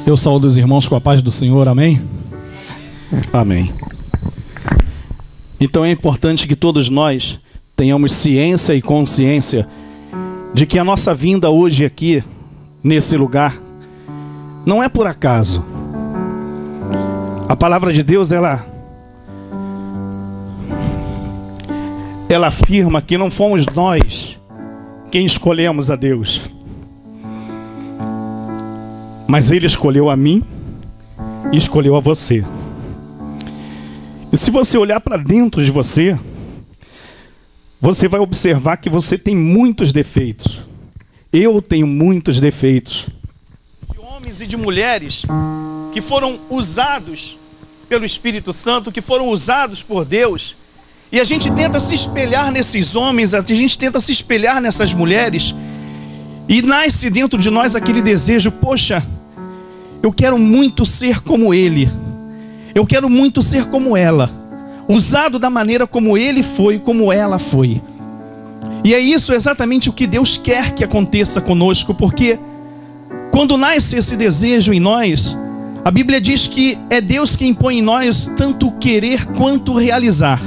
Eu saúdo os irmãos com a paz do Senhor, amém? Amém. Então é importante que todos nós tenhamos ciência e consciência de que a nossa vinda hoje aqui, nesse lugar, não é por acaso. A palavra de Deus, ela afirma que não fomos nós quem escolhemos a Deus, mas Ele escolheu a mim e escolheu a você. E se você olhar para dentro de você, você vai observar que você tem muitos defeitos. Eu tenho muitos defeitos. De homens e de mulheres que foram usados pelo Espírito Santo, que foram usados por Deus, e a gente tenta se espelhar nesses homens, a gente tenta se espelhar nessas mulheres, e nasce dentro de nós aquele desejo: poxa, eu quero muito ser como ele, eu quero muito ser como ela, usado da maneira como ele foi, como ela foi. E é isso exatamente o que Deus quer que aconteça conosco, porque quando nasce esse desejo em nós, a Bíblia diz que é Deus quem põe em nós tanto o querer quanto o realizar.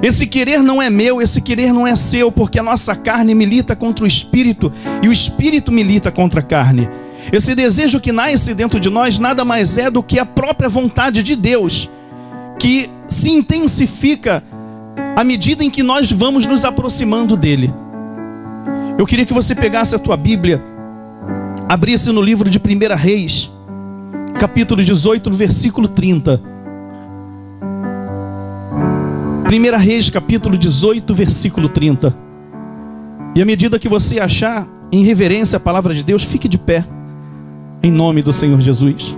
Esse querer não é meu, esse querer não é seu, porque a nossa carne milita contra o Espírito e o Espírito milita contra a carne. Esse desejo que nasce dentro de nós nada mais é do que a própria vontade de Deus, que se intensifica à medida em que nós vamos nos aproximando dele. Eu queria que você pegasse a tua Bíblia, abrisse no livro de 1 Reis, capítulo 18, versículo 30. 1 Reis, capítulo 18, versículo 30. E à medida que você achar, em reverência à palavra de Deus, fique de pé, em nome do Senhor Jesus.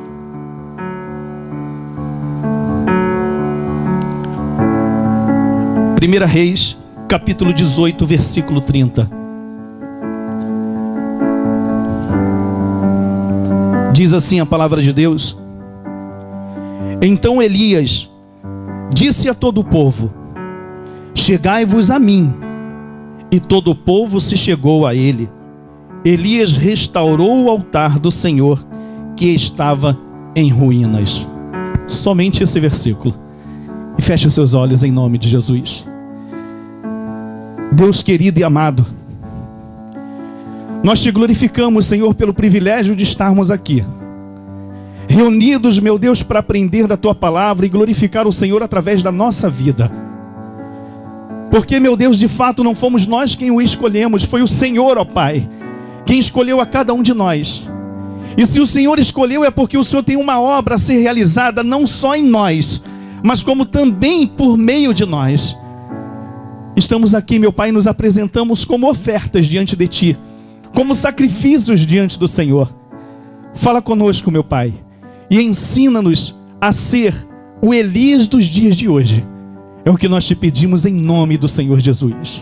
Primeira Reis, capítulo 18, versículo 30. Diz assim a palavra de Deus: Então Elias disse a todo o povo: Chegai-vos a mim. E todo o povo se chegou a ele. Elias restaurou o altar do Senhor, que estava em ruínas. Somente esse versículo. E feche os seus olhos em nome de Jesus. Deus querido e amado, nós te glorificamos, Senhor, pelo privilégio de estarmos aqui, reunidos, meu Deus, para aprender da tua palavra e glorificar o Senhor através da nossa vida. Porque, meu Deus, de fato não fomos nós quem o escolhemos, foi o Senhor, ó Pai, quem escolheu a cada um de nós. E se o Senhor escolheu, é porque o Senhor tem uma obra a ser realizada, não só em nós, mas como também por meio de nós. Estamos aqui, meu Pai, nos apresentamos como ofertas diante de Ti, como sacrifícios diante do Senhor. Fala conosco, meu Pai, e ensina-nos a ser o Elias dos dias de hoje. É o que nós te pedimos em nome do Senhor Jesus.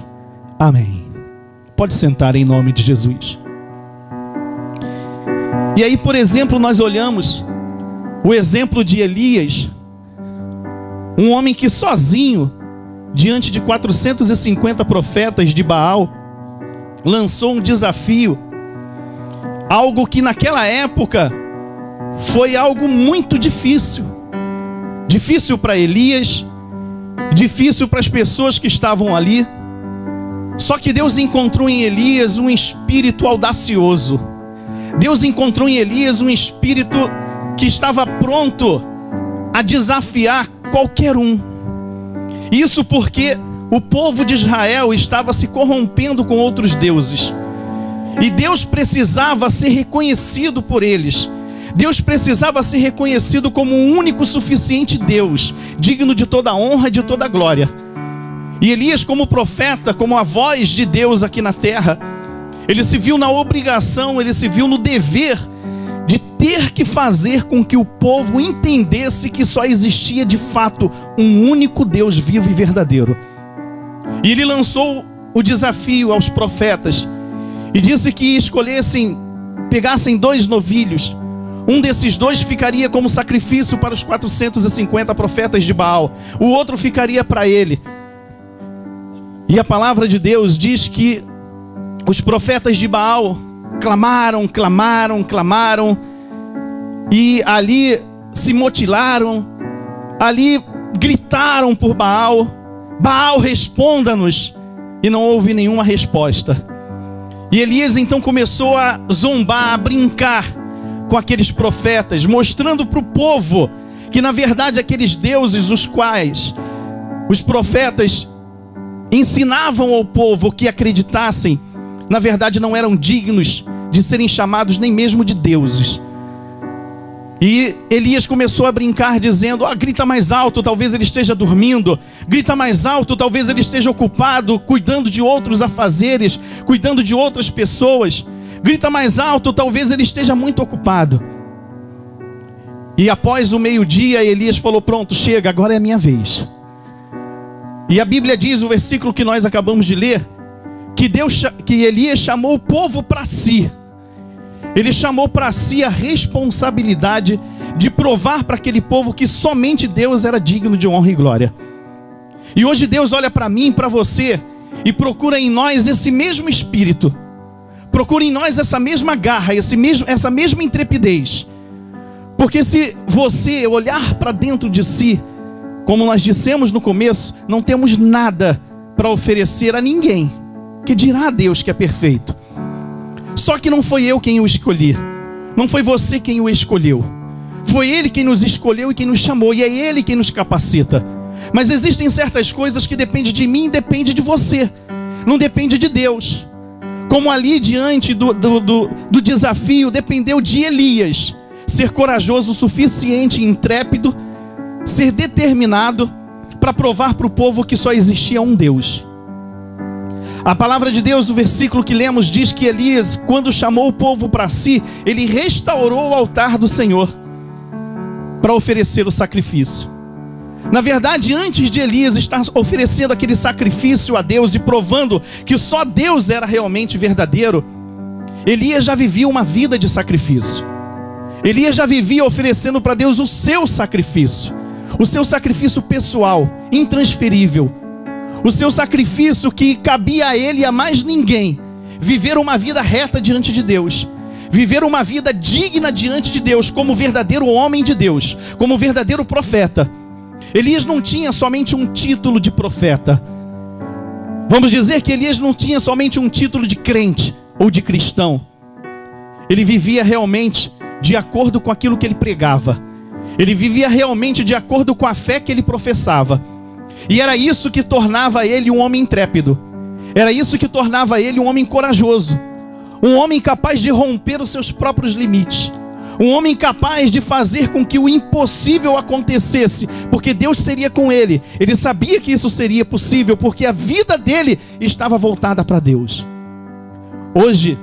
Amém. Pode sentar em nome de Jesus. E aí, por exemplo, nós olhamos o exemplo de Elias, um homem que sozinho, diante de 450 profetas de Baal, lançou um desafio, algo que naquela época foi algo muito difícil. Difícil para Elias, difícil para as pessoas que estavam ali. Só que Deus encontrou em Elias um espírito audacioso. Deus encontrou em Elias um espírito que estava pronto a desafiar qualquer um. Isso porque o povo de Israel estava se corrompendo com outros deuses. E Deus precisava ser reconhecido por eles. Deus precisava ser reconhecido como o único suficiente Deus, digno de toda honra e de toda glória. E Elias, como profeta, como a voz de Deus aqui na terra, ele se viu na obrigação, ele se viu no dever de ter que fazer com que o povo entendesse que só existia de fato um único Deus vivo e verdadeiro. E ele lançou o desafio aos profetas e disse que pegassem 2 novilhos. Um desses 2 ficaria como sacrifício para os 450 profetas de Baal. O outro ficaria para ele. E a palavra de Deus diz que os profetas de Baal clamaram, e ali se mutilaram, ali gritaram por Baal: Baal, responda-nos. E não houve nenhuma resposta. E Elias então começou a zombar, a brincar com aqueles profetas, mostrando para o povo que na verdade aqueles deuses, os quais os profetas ensinavam ao povo que acreditassem, na verdade não eram dignos de serem chamados nem mesmo de deuses. E Elias começou a brincar dizendo: grita mais alto, talvez ele esteja dormindo. Grita mais alto, talvez ele esteja ocupado, cuidando de outros afazeres, cuidando de outras pessoas. Grita mais alto, talvez ele esteja muito ocupado. E após o meio-dia, Elias falou: pronto, chega, agora é a minha vez. E a Bíblia diz, o versículo que nós acabamos de ler, que Elias chamou o povo para si. Ele chamou para si a responsabilidade de provar para aquele povo que somente Deus era digno de honra e glória. E hoje Deus olha para mim e para você e procura em nós esse mesmo espírito. Procura em nós essa mesma garra, essa mesma intrepidez. Porque se você olhar para dentro de si, como nós dissemos no começo, não temos nada para oferecer a ninguém, que dirá a Deus que é perfeito. Só que não foi eu quem o escolhi, não foi você quem o escolheu, foi Ele quem nos escolheu e quem nos chamou, e é Ele quem nos capacita. Mas existem certas coisas que dependem de mim e dependem de você, não depende de Deus. Como ali diante do desafio, dependeu de Elias ser corajoso o suficiente e intrépido, ser determinado para provar para o povo que só existia um Deus. A palavra de Deus, o versículo que lemos, diz que Elias, quando chamou o povo para si, ele restaurou o altar do Senhor para oferecer o sacrifício. Na verdade, antes de Elias estar oferecendo aquele sacrifício a Deus e provando que só Deus era realmente verdadeiro, Elias já vivia uma vida de sacrifício. Elias já vivia oferecendo para Deus o seu sacrifício pessoal, intransferível. O seu sacrifício que cabia a ele e a mais ninguém. Viver uma vida reta diante de Deus. Viver uma vida digna diante de Deus, como verdadeiro homem de Deus, como verdadeiro profeta. Elias não tinha somente um título de profeta. Vamos dizer que Elias não tinha somente um título de crente ou de cristão. Ele vivia realmente de acordo com aquilo que ele pregava. Ele vivia realmente de acordo com a fé que ele professava. E era isso que tornava ele um homem intrépido. Era isso que tornava ele um homem corajoso. Um homem capaz de romper os seus próprios limites. Um homem capaz de fazer com que o impossível acontecesse, porque Deus seria com ele. Ele sabia que isso seria possível, porque a vida dele estava voltada para Deus. Hoje,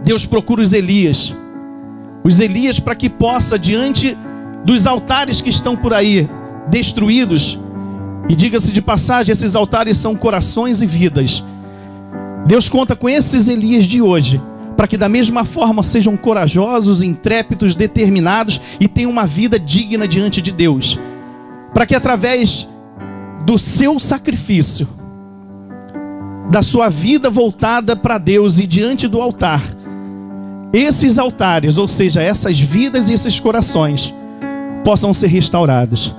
Deus procura os Elias para que possa, diante dos altares que estão por aí destruídos, e diga-se de passagem, esses altares são corações e vidas. Deus conta com esses Elias de hoje, para que da mesma forma sejam corajosos, intrépidos, determinados e tenham uma vida digna diante de Deus. Para que através do seu sacrifício, da sua vida voltada para Deus e diante do altar, esses altares, ou seja, essas vidas e esses corações, possam ser restaurados.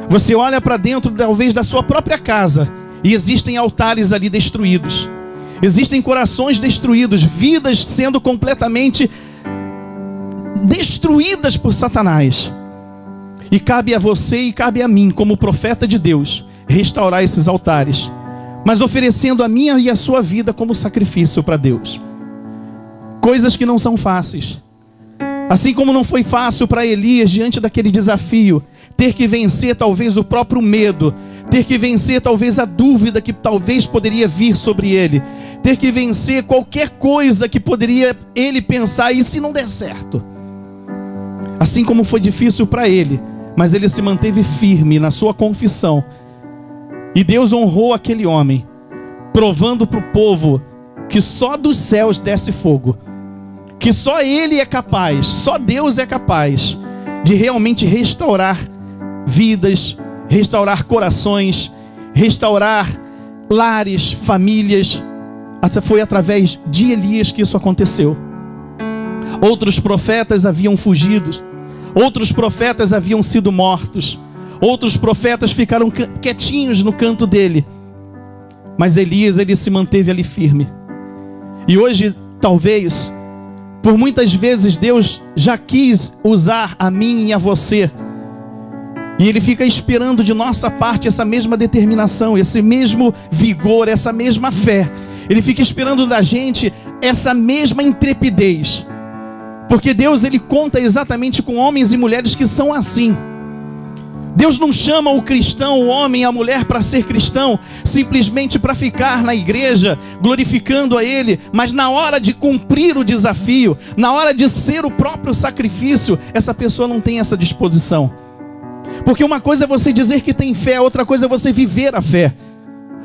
Você olha para dentro talvez da sua própria casa e existem altares ali destruídos. Existem corações destruídos, vidas sendo completamente destruídas por Satanás. E cabe a você e cabe a mim, como profeta de Deus, restaurar esses altares, mas oferecendo a minha e a sua vida como sacrifício para Deus. Coisas que não são fáceis. Assim como não foi fácil para Elias, diante daquele desafio, ter que vencer talvez o próprio medo, ter que vencer talvez a dúvida que talvez poderia vir sobre ele, ter que vencer qualquer coisa que poderia ele pensar, e se não der certo? Assim como foi difícil para ele, mas ele se manteve firme na sua confissão, e Deus honrou aquele homem, provando para o povo que só dos céus desce fogo, que só Ele é capaz, só Deus é capaz de realmente restaurar vidas, restaurar corações, restaurar lares, famílias, foi através de Elias que isso aconteceu. Outros profetas haviam fugido, outros profetas haviam sido mortos, outros profetas ficaram quietinhos no canto dele, mas Elias, ele se manteve ali firme. E hoje, talvez, por muitas vezes Deus já quis usar a mim e a você, e Ele fica esperando de nossa parte essa mesma determinação, esse mesmo vigor, essa mesma fé. Ele fica esperando da gente essa mesma intrepidez, porque Deus, Ele conta exatamente com homens e mulheres que são assim. Deus não chama o cristão, o homem e a mulher para ser cristão simplesmente para ficar na igreja glorificando a Ele, mas na hora de cumprir o desafio, na hora de ser o próprio sacrifício, essa pessoa não tem essa disposição. Porque uma coisa é você dizer que tem fé, outra coisa é você viver a fé.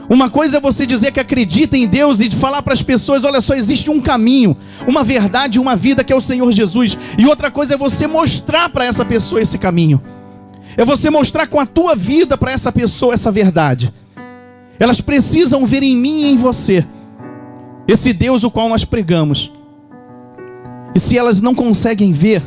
Uma coisa é você dizer que acredita em Deus e de falar para as pessoas: olha só, existe um caminho, uma verdade, uma vida que é o Senhor Jesus. E outra coisa é você mostrar para essa pessoa esse caminho. É você mostrar com a tua vida para essa pessoa essa verdade. Elas precisam ver em mim e em você esse Deus o qual nós pregamos. E se elas não conseguem ver,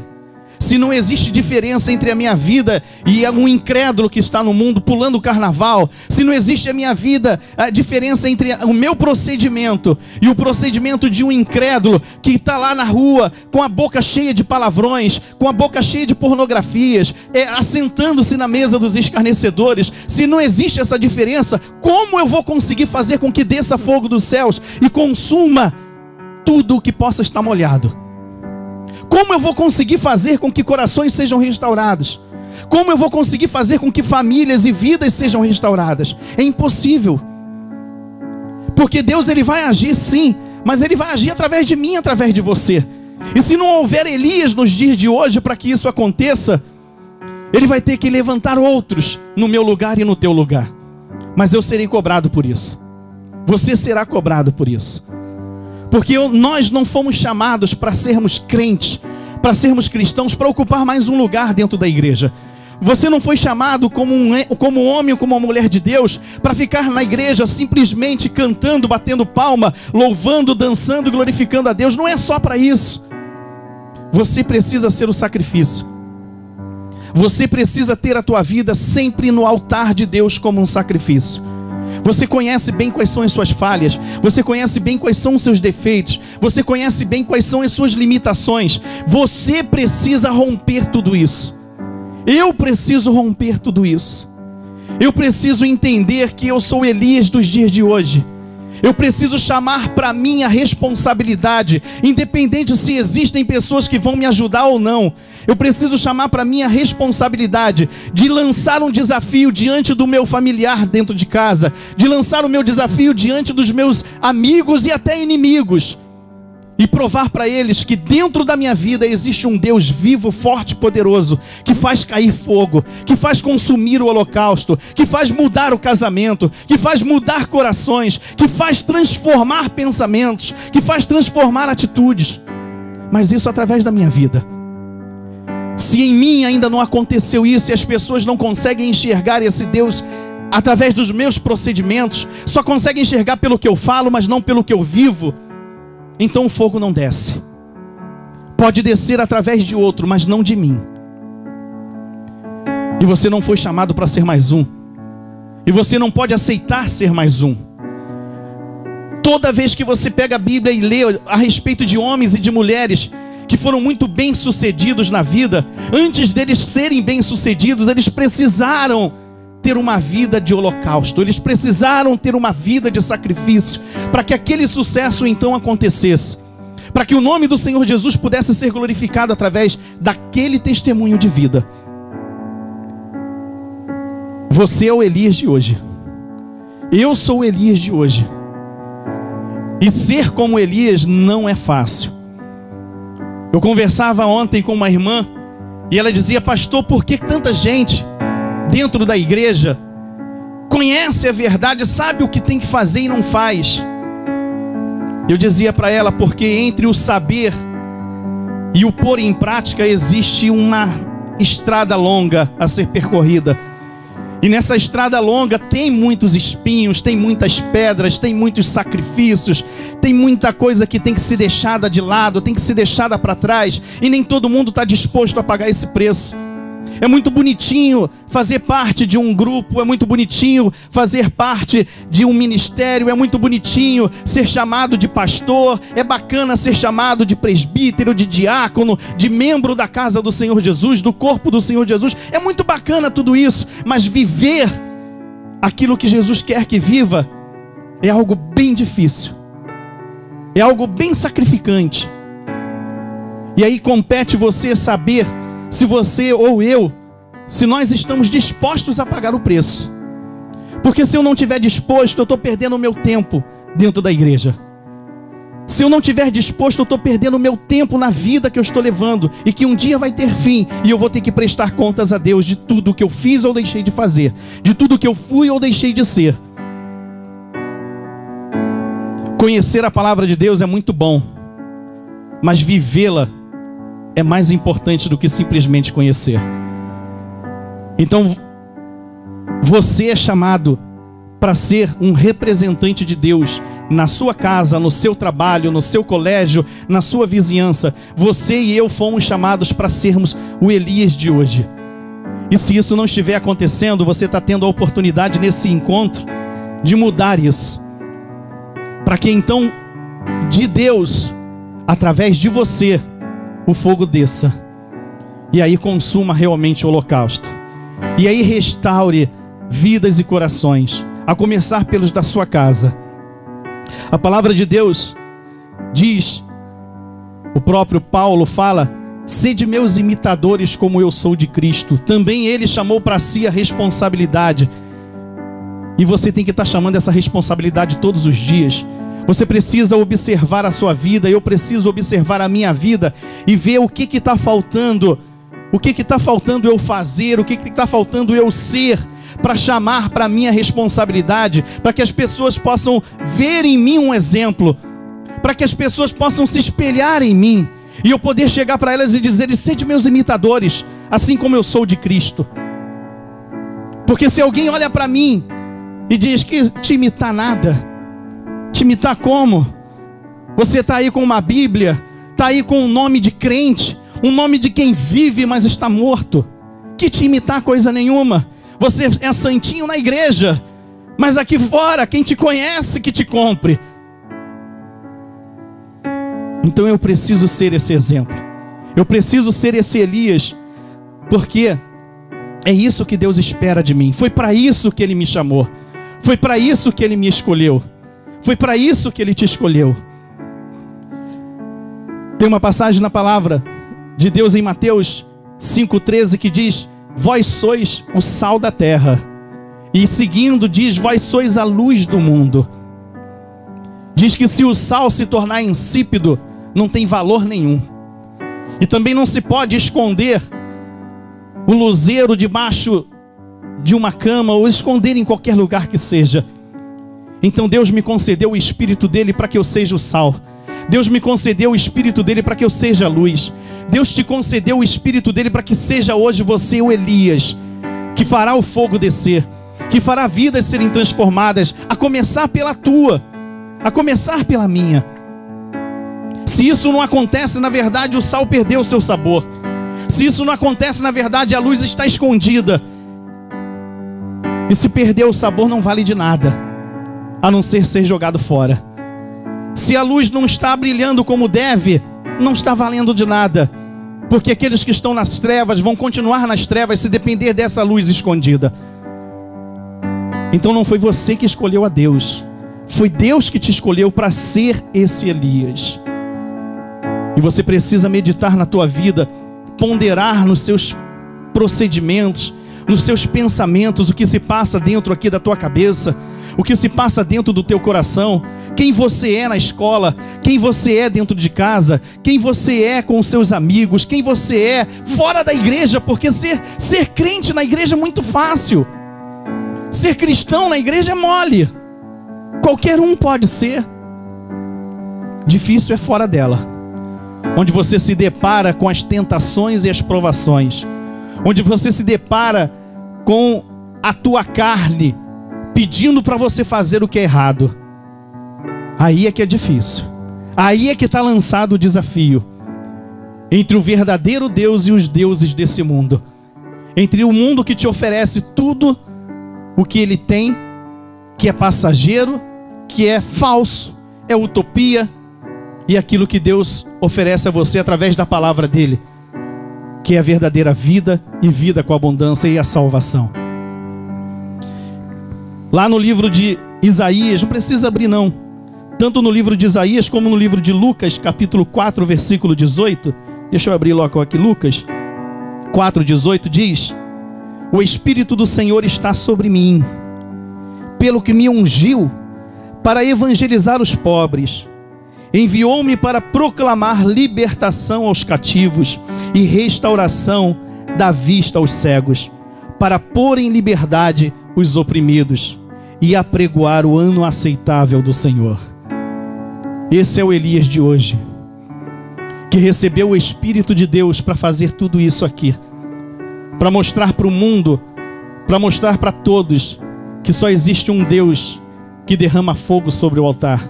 se não existe diferença entre a minha vida e um incrédulo que está no mundo pulando o carnaval, se não existe a minha vida, a diferença entre o meu procedimento e o procedimento de um incrédulo que está lá na rua com a boca cheia de palavrões, com a boca cheia de pornografias, assentando-se na mesa dos escarnecedores, se não existe essa diferença, como eu vou conseguir fazer com que desça fogo dos céus e consuma tudo o que possa estar molhado? Como eu vou conseguir fazer com que corações sejam restaurados? Como eu vou conseguir fazer com que famílias e vidas sejam restauradas? É impossível. Porque Deus, Ele vai agir sim, mas Ele vai agir através de mim, através de você. E se não houver Elias nos dias de hoje para que isso aconteça, Ele vai ter que levantar outros no meu lugar e no teu lugar. Mas eu serei cobrado por isso. Você será cobrado por isso. Porque nós não fomos chamados para sermos crentes, para sermos cristãos, para ocupar mais um lugar dentro da igreja. Você não foi chamado como um homem ou como uma mulher de Deus para ficar na igreja simplesmente cantando, batendo palma, louvando, dançando, glorificando a Deus. Não é só para isso. Você precisa ser o sacrifício. Você precisa ter a tua vida sempre no altar de Deus como um sacrifício. Você conhece bem quais são as suas falhas, você conhece bem quais são os seus defeitos, você conhece bem quais são as suas limitações. Você precisa romper tudo isso. Eu preciso romper tudo isso. Eu preciso entender que eu sou Elias dos dias de hoje. Eu preciso chamar para mim a responsabilidade, independente se existem pessoas que vão me ajudar ou não. Eu preciso chamar para mim a responsabilidade de lançar um desafio diante do meu familiar dentro de casa, de lançar o meu desafio diante dos meus amigos e até inimigos, e provar para eles que dentro da minha vida existe um Deus vivo, forte e poderoso, que faz cair fogo, que faz consumir o holocausto, que faz mudar o casamento, que faz mudar corações, que faz transformar pensamentos, que faz transformar atitudes. Mas isso através da minha vida. Se em mim ainda não aconteceu isso e as pessoas não conseguem enxergar esse Deus através dos meus procedimentos, só conseguem enxergar pelo que eu falo, mas não pelo que eu vivo, então o fogo não desce. Pode descer através de outro, mas não de mim. E você não foi chamado para ser mais um. E você não pode aceitar ser mais um. Toda vez que você pega a Bíblia e lê a respeito de homens e de mulheres que foram muito bem-sucedidos na vida, antes deles serem bem-sucedidos, eles precisaram ter uma vida de holocausto, eles precisaram ter uma vida de sacrifício, para que aquele sucesso então acontecesse, para que o nome do Senhor Jesus pudesse ser glorificado através daquele testemunho de vida. Você é o Elias de hoje. Eu sou o Elias de hoje. E ser como Elias não é fácil. Eu conversava ontem com uma irmã e ela dizia: pastor, por que tanta gente dentro da igreja conhece a verdade, sabe o que tem que fazer e não faz? Eu dizia para ela: porque entre o saber e o pôr em prática existe uma estrada longa a ser percorrida. E nessa estrada longa tem muitos espinhos, tem muitas pedras, tem muitos sacrifícios, tem muita coisa que tem que ser deixada de lado, tem que ser deixada para trás, e nem todo mundo está disposto a pagar esse preço. É muito bonitinho fazer parte de um grupo, é muito bonitinho fazer parte de um ministério, é muito bonitinho ser chamado de pastor, é bacana ser chamado de presbítero, de diácono, de membro da casa do Senhor Jesus, do corpo do Senhor Jesus. É muito bacana tudo isso, mas viver aquilo que Jesus quer que viva é algo bem difícil, é algo bem sacrificante. E aí compete você saber se você ou eu, se nós estamos dispostos a pagar o preço. Porque se eu não estiver disposto, eu estou perdendo o meu tempo dentro da igreja. Se eu não estiver disposto, eu estou perdendo o meu tempo na vida que eu estou levando, e que um dia vai ter fim, e eu vou ter que prestar contas a Deus de tudo que eu fiz ou deixei de fazer, de tudo que eu fui ou deixei de ser. Conhecer a palavra de Deus é muito bom, mas vivê-la é mais importante do que simplesmente conhecer. Então, você é chamado para ser um representante de Deus na sua casa, no seu trabalho, no seu colégio, na sua vizinhança. Você e eu fomos chamados para sermos o Elias de hoje. E se isso não estiver acontecendo, você está tendo a oportunidade nesse encontro de mudar isso, para que então de Deus, através de você, o fogo desça, e aí consuma realmente o holocausto, e aí restaure vidas e corações, a começar pelos da sua casa. A palavra de Deus diz, o próprio Paulo fala: sede meus imitadores como eu sou de Cristo. Também ele chamou para si a responsabilidade, e você tem que estar chamando essa responsabilidade todos os dias. Você precisa observar a sua vida, eu preciso observar a minha vida e ver o que está faltando, o que está faltando eu fazer, o que está faltando eu ser, para chamar para a minha responsabilidade, para que as pessoas possam ver em mim um exemplo, para que as pessoas possam se espelhar em mim, e eu poder chegar para elas e dizer: sede meus imitadores, assim como eu sou de Cristo. Porque se alguém olha para mim e diz que te imitar nada, te imitar como? Você está aí com uma Bíblia, está aí com um nome de crente, um nome de quem vive, mas está morto. Que te imitar coisa nenhuma. Você é santinho na igreja, mas aqui fora, quem te conhece que te compre. Então eu preciso ser esse exemplo. Eu preciso ser esse Elias, porque é isso que Deus espera de mim. Foi para isso que Ele me chamou. Foi para isso que Ele me escolheu. Foi para isso que Ele te escolheu. Tem uma passagem na palavra de Deus em Mateus 5,13 que diz: vós sois o sal da terra. E seguindo diz: vós sois a luz do mundo. Diz que se o sal se tornar insípido, não tem valor nenhum. E também não se pode esconder o luzeiro debaixo de uma cama, ou esconder em qualquer lugar que seja. Então Deus me concedeu o Espírito dele para que eu seja o sal. Deus me concedeu o Espírito dele para que eu seja a luz. Deus te concedeu o Espírito dele para que seja hoje você o Elias, que fará o fogo descer, que fará vidas serem transformadas, a começar pela tua, a começar pela minha. Se isso não acontece, na verdade o sal perdeu o seu sabor. Se isso não acontece, na verdade a luz está escondida. E se perder o sabor, não vale de nada, a não ser jogado fora. Se a luz não está brilhando como deve, não está valendo de nada, porque aqueles que estão nas trevas vão continuar nas trevas se depender dessa luz escondida. Então não foi você que escolheu a Deus, foi Deus que te escolheu para ser esse Elias. E você precisa meditar na tua vida, ponderar nos seus procedimentos, nos seus pensamentos, o que se passa dentro aqui da tua cabeça, o que se passa dentro do teu coração, quem você é na escola, quem você é dentro de casa, quem você é com os seus amigos, quem você é fora da igreja, porque ser crente na igreja é muito fácil, ser cristão na igreja é mole, qualquer um pode ser. Difícil é fora dela, onde você se depara com as tentações e as provações, onde você se depara com a tua carne pedindo para você fazer o que é errado, aí é que é difícil. Aí é que está lançado o desafio entre o verdadeiro Deus e os deuses desse mundo. Entre o mundo que te oferece tudo o que ele tem, que é passageiro, que é falso, é utopia, e aquilo que Deus oferece a você através da palavra dele, que é a verdadeira vida e vida com abundância e a salvação. Lá no livro de Isaías, não precisa abrir não, tanto no livro de Isaías como no livro de Lucas, capítulo 4, versículo 18, deixa eu abrir logo aqui, Lucas 4,18 diz: o Espírito do Senhor está sobre mim, pelo que me ungiu para evangelizar os pobres, enviou-me para proclamar libertação aos cativos e restauração da vista aos cegos, para pôr em liberdade os oprimidos e apregoar o ano aceitável do Senhor. Esse é o Elias de hoje, que recebeu o Espírito de Deus para fazer tudo isso aqui, para mostrar para o mundo, para mostrar para todos que só existe um Deus que derrama fogo sobre o altar,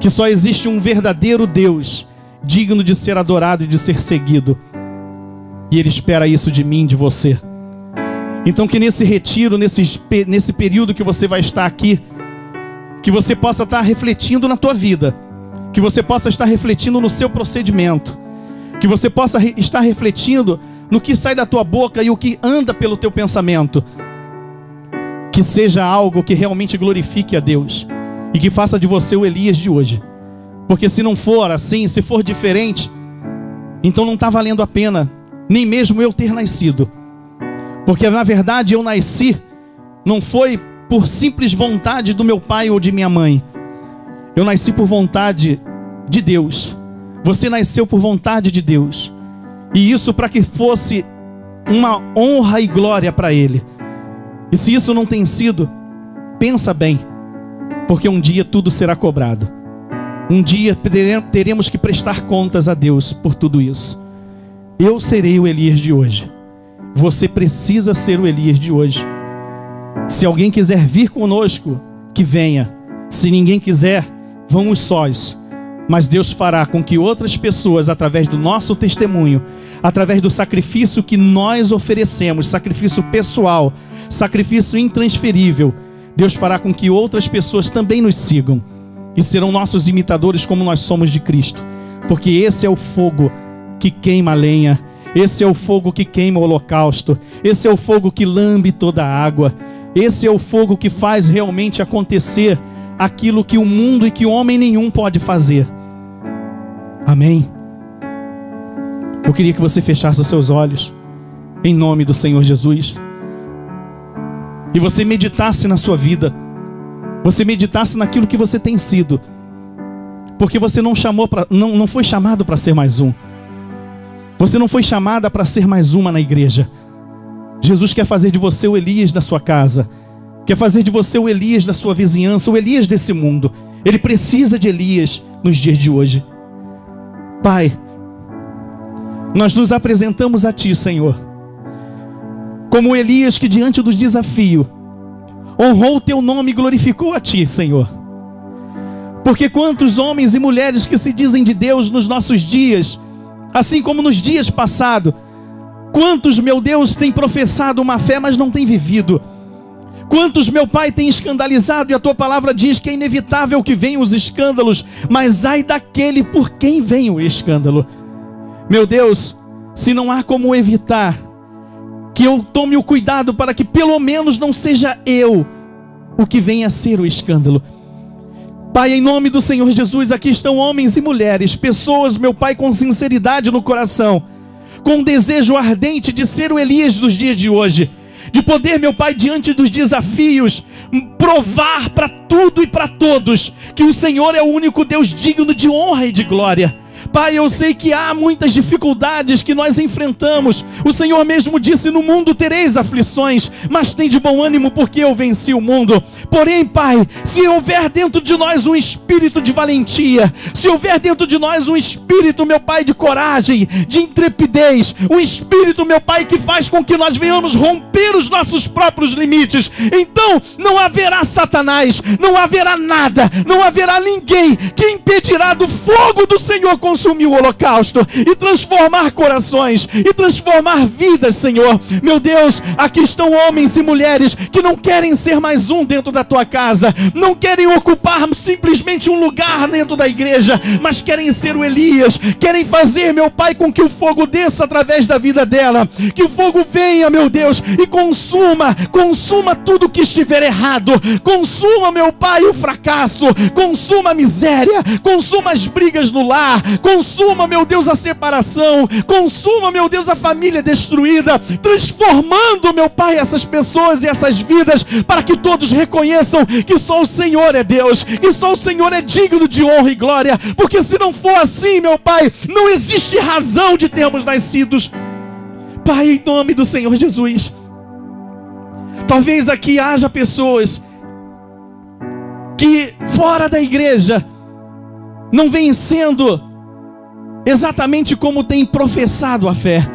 que só existe um verdadeiro Deus digno de ser adorado e de ser seguido, e Ele espera isso de mim, de você. Então que nesse retiro, nesse período que você vai estar aqui, que você possa estar refletindo na tua vida, que você possa estar refletindo no seu procedimento, que você possa estar refletindo no que sai da tua boca e o que anda pelo teu pensamento, que seja algo que realmente glorifique a Deus e que faça de você o Elias de hoje. Porque se não for assim, se for diferente, então não está valendo a pena nem mesmo eu ter nascido. Porque na verdade eu nasci, não foi por simples vontade do meu pai ou de minha mãe. Eu nasci por vontade de Deus. Você nasceu por vontade de Deus. E isso para que fosse uma honra e glória para Ele. E se isso não tem sido, pensa bem, porque um dia tudo será cobrado. Um dia teremos que prestar contas a Deus por tudo isso. Eu serei o Elias de hoje. Você precisa ser o Elias de hoje. Se alguém quiser vir conosco, que venha. Se ninguém quiser, vamos sós. Mas Deus fará com que outras pessoas, através do nosso testemunho, através do sacrifício que nós oferecemos, sacrifício pessoal, sacrifício intransferível, Deus fará com que outras pessoas também nos sigam e serão nossos imitadores como nós somos de Cristo. Porque esse é o fogo que queima a lenha, esse é o fogo que queima o holocausto, esse é o fogo que lambe toda a água, esse é o fogo que faz realmente acontecer aquilo que o mundo e que homem nenhum pode fazer. Amém? Eu queria que você fechasse os seus olhos, em nome do Senhor Jesus, e você meditasse na sua vida, você meditasse naquilo que você tem sido, porque você não foi chamado para ser mais um. Você não foi chamada para ser mais uma na igreja. Jesus quer fazer de você o Elias da sua casa, quer fazer de você o Elias da sua vizinhança, o Elias desse mundo. Ele precisa de Elias nos dias de hoje. Pai, nós nos apresentamos a Ti, Senhor, como Elias que diante do desafio honrou o Teu nome e glorificou a Ti, Senhor. Porque quantos homens e mulheres que se dizem de Deus nos nossos dias, assim como nos dias passados, quantos, meu Deus, têm professado uma fé, mas não têm vivido? Quantos, meu Pai, têm escandalizado, e a Tua palavra diz que é inevitável que venham os escândalos, mas ai daquele por quem vem o escândalo. Meu Deus, se não há como evitar, que eu tome o cuidado para que pelo menos não seja eu o que venha a ser o escândalo. Pai, em nome do Senhor Jesus, aqui estão homens e mulheres, pessoas, meu Pai, com sinceridade no coração, com um desejo ardente de ser o Elias dos dias de hoje, de poder, meu Pai, diante dos desafios, provar para tudo e para todos que o Senhor é o único Deus digno de honra e de glória. Pai, eu sei que há muitas dificuldades que nós enfrentamos. O Senhor mesmo disse: no mundo tereis aflições, mas tem de bom ânimo, porque eu venci o mundo. Porém, Pai, se houver dentro de nós um espírito de valentia, se houver dentro de nós um espírito, meu Pai, de coragem, de intrepidez, um espírito, meu Pai, que faz com que nós venhamos romper os nossos próprios limites, então não haverá Satanás, não haverá nada, não haverá ninguém que impedirá do fogo do Senhor consumir o holocausto e transformar corações e transformar vidas, Senhor. Meu Deus, aqui estão homens e mulheres que não querem ser mais um dentro da tua casa, não querem ocupar simplesmente um lugar dentro da igreja, mas querem ser o Elias, querem fazer, meu Pai, com que o fogo desça através da vida dela, que o fogo venha, meu Deus, e consuma tudo que estiver errado, consuma, meu Pai, o fracasso, consuma a miséria, consuma as brigas no lar, consuma, meu Deus, a separação, consuma, meu Deus, a família destruída, transformando, meu Pai, essas pessoas e essas vidas, para que todos reconheçam que só o Senhor é Deus, que só o Senhor é digno de honra e glória, porque se não for assim, meu Pai, não existe razão de termos nascidos. Pai, em nome do Senhor Jesus, talvez aqui haja pessoas que fora da igreja não vêm sendo exatamente como tem professado a fé.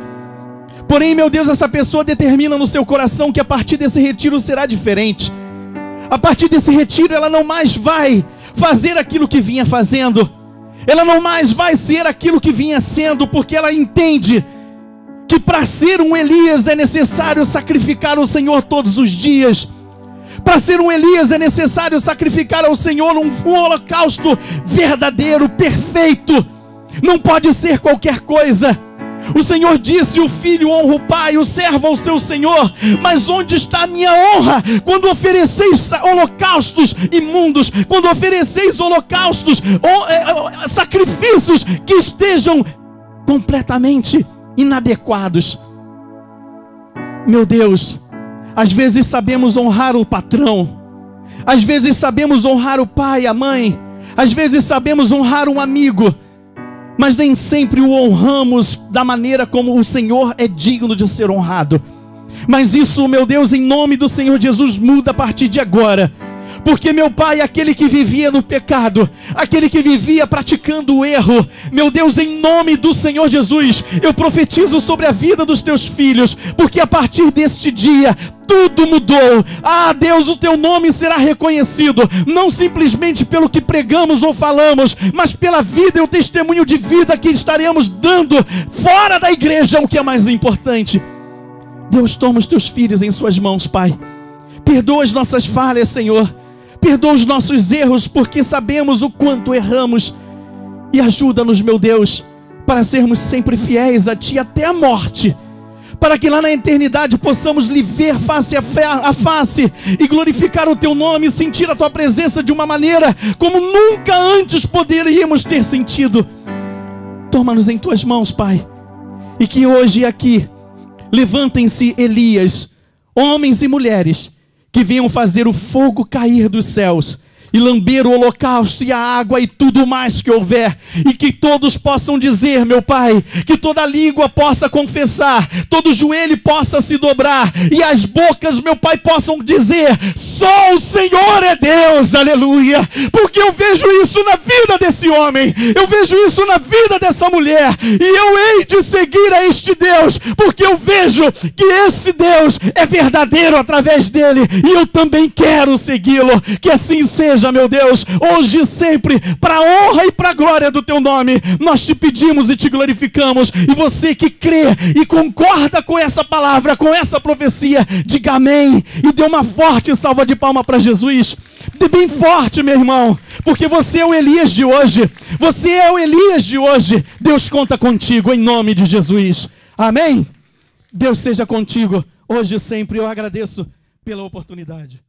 Porém, meu Deus, essa pessoa determina no seu coração que a partir desse retiro será diferente. A partir desse retiro ela não mais vai fazer aquilo que vinha fazendo, ela não mais vai ser aquilo que vinha sendo, porque ela entende que para ser um Elias é necessário sacrificar o Senhor todos os dias. Para ser um Elias é necessário sacrificar ao Senhor um holocausto verdadeiro, perfeito. Não pode ser qualquer coisa. O Senhor disse: o filho honra o pai, o servo ao seu senhor. Mas onde está a minha honra quando ofereceis holocaustos imundos, quando ofereceis holocaustos, sacrifícios que estejam completamente inadequados? Meu Deus, às vezes sabemos honrar o patrão, às vezes sabemos honrar o pai, a mãe, às vezes sabemos honrar um amigo, mas nem sempre o honramos da maneira como o Senhor é digno de ser honrado. Mas isso, meu Deus, em nome do Senhor Jesus, muda a partir de agora. Porque, meu Pai, aquele que vivia no pecado, aquele que vivia praticando o erro, meu Deus, em nome do Senhor Jesus, eu profetizo sobre a vida dos teus filhos, porque a partir deste dia tudo mudou. Ah, Deus, o teu nome será reconhecido, não simplesmente pelo que pregamos ou falamos, mas pela vida e o testemunho de vida que estaremos dando fora da igreja, o que é mais importante. Deus, toma os teus filhos em suas mãos, Pai. Perdoa as nossas falhas, Senhor. Perdoa os nossos erros, porque sabemos o quanto erramos. E ajuda-nos, meu Deus, para sermos sempre fiéis a Ti até a morte, para que lá na eternidade possamos lhe ver face a face e glorificar o Teu nome, sentir a Tua presença de uma maneira como nunca antes poderíamos ter sentido. Toma-nos em Tuas mãos, Pai, e que hoje aqui levantem-se Elias, homens e mulheres, que venham fazer o fogo cair dos céus e lamber o holocausto e a água e tudo mais que houver, e que todos possam dizer, meu Pai, que toda língua possa confessar, todo joelho possa se dobrar, e as bocas, meu Pai, possam dizer: só o Senhor é Deus, aleluia. Porque eu vejo isso na vida desse homem, eu vejo isso na vida dessa mulher, e eu hei de seguir a este Deus, porque eu vejo que esse Deus é verdadeiro através dele, e eu também quero segui-lo. Que assim seja, meu Deus, hoje e sempre, para a honra e para a glória do teu nome, nós te pedimos e te glorificamos. E você que crê e concorda com essa palavra, com essa profecia, diga amém e dê uma forte salva de palma para Jesus. Dê bem forte, meu irmão, porque você é o Elias de hoje. Você é o Elias de hoje. Deus conta contigo em nome de Jesus. Amém? Deus seja contigo hoje e sempre. Eu agradeço pela oportunidade.